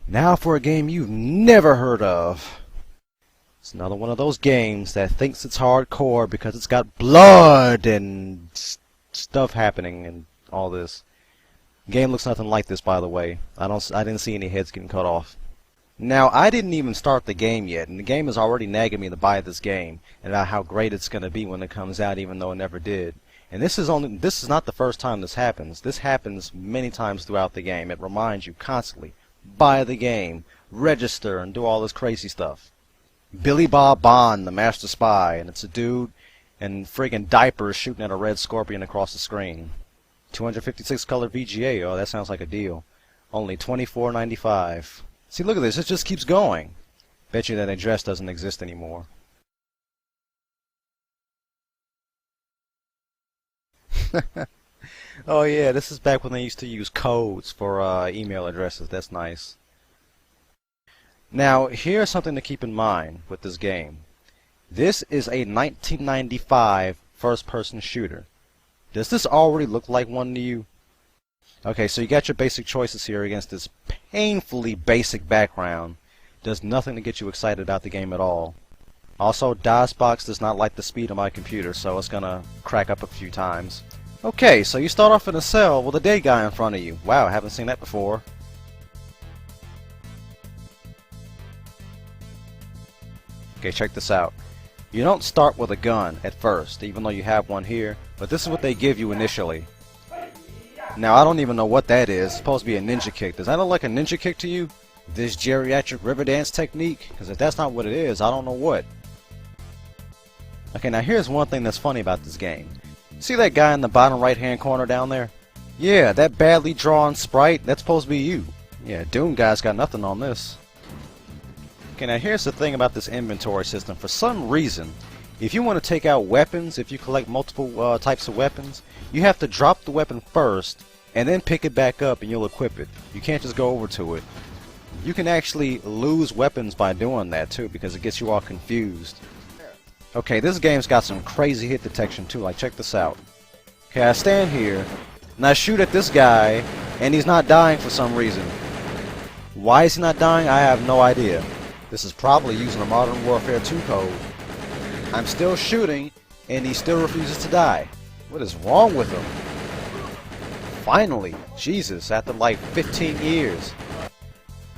Now for a game you've never heard of. It's another one of those games that thinks it's hardcore because it's got blood and stuff happening and all this. The game looks nothing like this, by the way. I didn't see any heads getting cut off. Now, I didn't even start the game yet, and the game is already nagging me to buy this game and about how great it's going to be when it comes out, even though it never did. And this is not the first time this happens. This happens many times throughout the game. It reminds you constantly, buy the game, register, and do all this crazy stuff. Billy Bob Bond, the master spy, and it's a dude in friggin' diapers shooting at a red scorpion across the screen. 256 color VGA, oh that sounds like a deal. Only $24.95. See, look at this, it just keeps going. Bet you that address doesn't exist anymore. Oh yeah, this is back when they used to use codes for email addresses. That's nice. Now, here's something to keep in mind with this game. This is a 1995 first-person shooter. Does this already look like one to you? Okay, so you got your basic choices here against this painfully basic background. Does nothing to get you excited about the game at all. Also, DOSBox does not like the speed of my computer, so it's gonna crack up a few times. Okay, so you start off in a cell with a dead guy in front of you. Wow, haven't seen that before. Okay, check this out. You don't start with a gun at first, even though you have one here, but this is what they give you initially. Now, I don't even know what that is. It's supposed to be a ninja kick. Does that look like a ninja kick to you? This geriatric river dance technique? Because if that's not what it is, I don't know what. Okay, now here's one thing that's funny about this game. See that guy in the bottom right hand corner down there? Yeah, that badly drawn sprite, that's supposed to be you. Yeah, Doom guy's got nothing on this. Okay, now here's the thing about this inventory system. For some reason, if you want to take out weapons, if you collect multiple types of weapons, you have to drop the weapon first and then pick it back up and you'll equip it. You can't just go over to it. You can actually lose weapons by doing that too, because it gets you all confused. Okay, this game's got some crazy hit detection too, like check this out. Okay, I stand here and I shoot at this guy and he's not dying for some reason. Why is he not dying? I have no idea. This is probably using a Modern Warfare 2 code. I'm still shooting and he still refuses to die. What is wrong with him? Finally, Jesus, after like 15 years.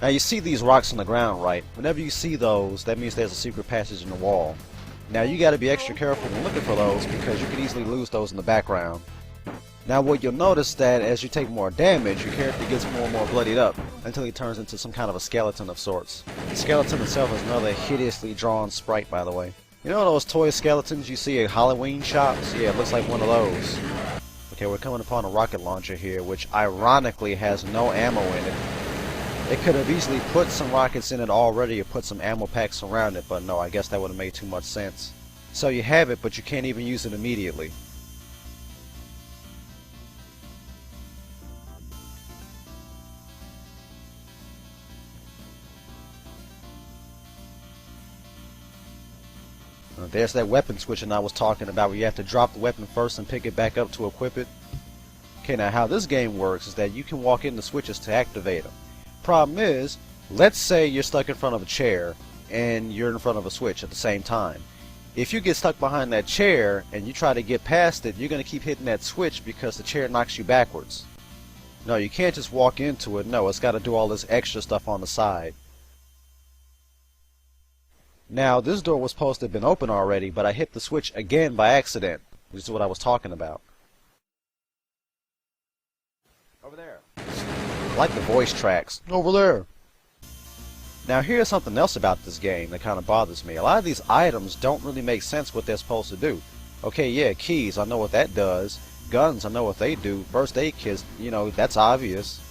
Now you see these rocks on the ground, right? Whenever you see those, that means there's a secret passage in the wall. Now you gotta be extra careful when looking for those because you can easily lose those in the background. Now what you'll notice that as you take more damage, your character gets more and more bloodied up until he turns into some kind of a skeleton of sorts. The skeleton itself is another hideously drawn sprite, by the way. You know those toy skeletons you see at Halloween shops? Yeah, it looks like one of those. Okay, we're coming upon a rocket launcher here, which ironically has no ammo in it. It could have easily put some rockets in it already or put some ammo packs around it, but no, I guess that would have made too much sense. So you have it, but you can't even use it immediately. There's that weapon switching I was talking about where you have to drop the weapon first and pick it back up to equip it. Okay, now how this game works is that you can walk into switches to activate them. Problem is, let's say you're stuck in front of a chair and you're in front of a switch at the same time. If you get stuck behind that chair and you try to get past it, you're going to keep hitting that switch because the chair knocks you backwards. No, you can't just walk into it. No, it's got to do all this extra stuff on the side. Now, this door was supposed to have been open already, but I hit the switch again by accident, which is what I was talking about. Over there. I like the voice tracks. Over there. Now, here's something else about this game that kind of bothers me. A lot of these items don't really make sense what they're supposed to do. Okay, yeah, keys, I know what that does. Guns, I know what they do. First aid kits, you know, that's obvious.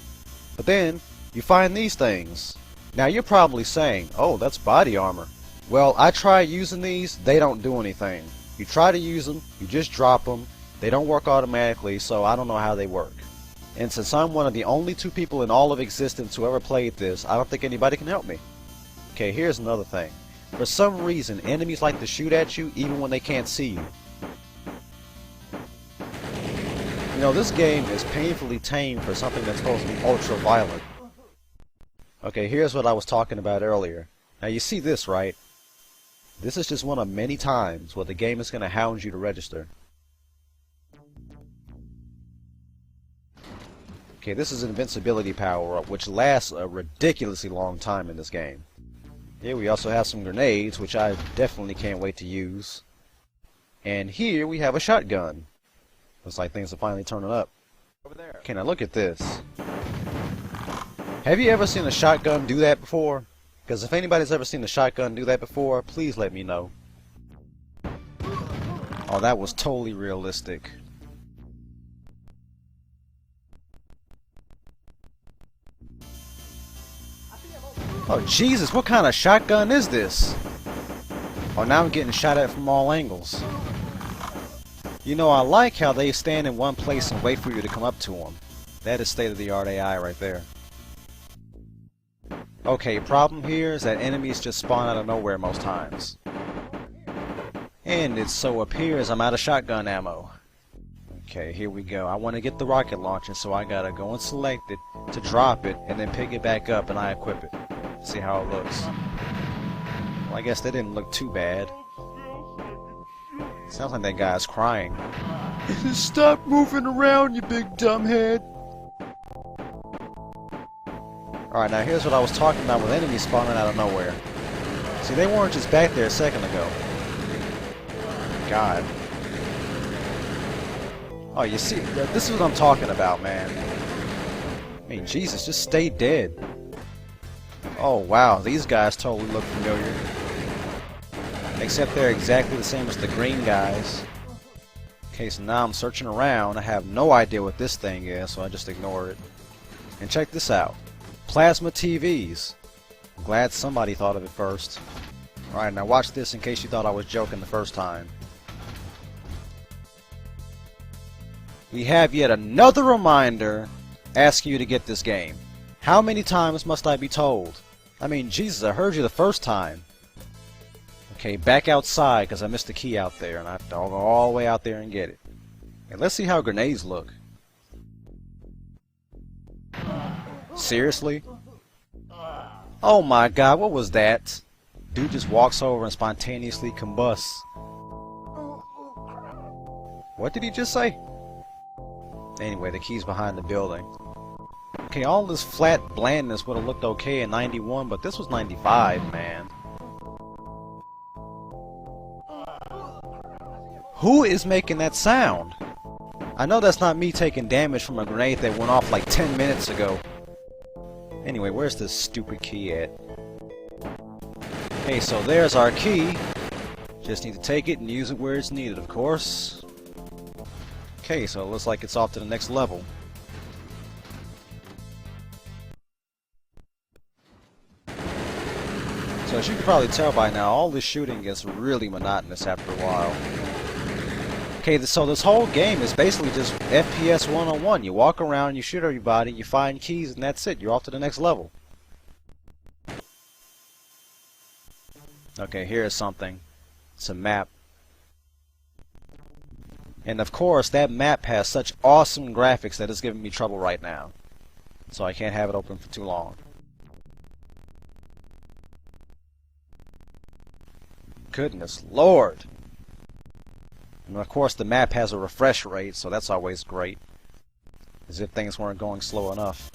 But then, you find these things. Now, you're probably saying, oh, that's body armor. Well, I try using these, they don't do anything. You try to use them, you just drop them, they don't work automatically, so I don't know how they work. And since I'm one of the only two people in all of existence who ever played this, I don't think anybody can help me. Okay, here's another thing. For some reason, enemies like to shoot at you even when they can't see you. You know, this game is painfully tame for something that's supposed to be ultra violent. Okay, here's what I was talking about earlier. Now you see this, right? This is just one of many times where the game is going to hound you to register. Okay, this is an invincibility power-up, which lasts a ridiculously long time in this game. Here we also have some grenades, which I definitely can't wait to use. And here we have a shotgun. Looks like things are finally turning up. Over there. Okay, now look at this. Have you ever seen a shotgun do that before? Because if anybody's ever seen a shotgun do that before, please let me know. Oh, that was totally realistic. Oh Jesus, what kind of shotgun is this? Oh, now I'm getting shot at from all angles. You know, I like how they stand in one place and wait for you to come up to them. That is state-of-the-art AI right there. Okay, problem here is that enemies just spawn out of nowhere most times. And it so appears I'm out of shotgun ammo. Okay, here we go. I want to get the rocket launcher, so I gotta go and select it to drop it, and then pick it back up and I equip it. See how it looks. Well, I guess that didn't look too bad. Sounds like that guy's crying. Stop moving around, you big dumbhead! Alright, now here's what I was talking about with enemies spawning out of nowhere. See, they weren't just back there a second ago. God. Oh, you see, this is what I'm talking about, man. I mean, Jesus, just stay dead. Oh, wow, these guys totally look familiar. Except they're exactly the same as the green guys. Okay, so now I'm searching around. I have no idea what this thing is, so I just ignore it. And check this out. Plasma TVs. I'm glad somebody thought of it first. Alright, now watch this in case you thought I was joking the first time. We have yet another reminder asking you to get this game. How many times must I be told? I mean, Jesus, I heard you the first time. Okay, back outside because I missed the key out there and I have to go all the way out there and get it. Okay, let's see how grenades look. Seriously? Oh my god, what was that? Dude just walks over and spontaneously combusts. What did he just say? Anyway, the key's behind the building. Okay, all this flat blandness would have looked okay in 91, but this was 95, man. Who is making that sound? I know that's not me taking damage from a grenade that went off like 10 minutes ago. Anyway, where's this stupid key at? Okay, so there's our key. Just need to take it and use it where it's needed, of course. Okay, so it looks like it's off to the next level. So as you can probably tell by now, all this shooting gets really monotonous after a while. Okay, so this whole game is basically just FPS 101. You walk around, you shoot everybody, you find keys, and that's it. You're off to the next level. Okay, here's something. It's a map. And of course, that map has such awesome graphics that it's giving me trouble right now. So I can't have it open for too long. Goodness Lord! And of course the map has a refresh rate, so that's always great. As if things weren't going slow enough.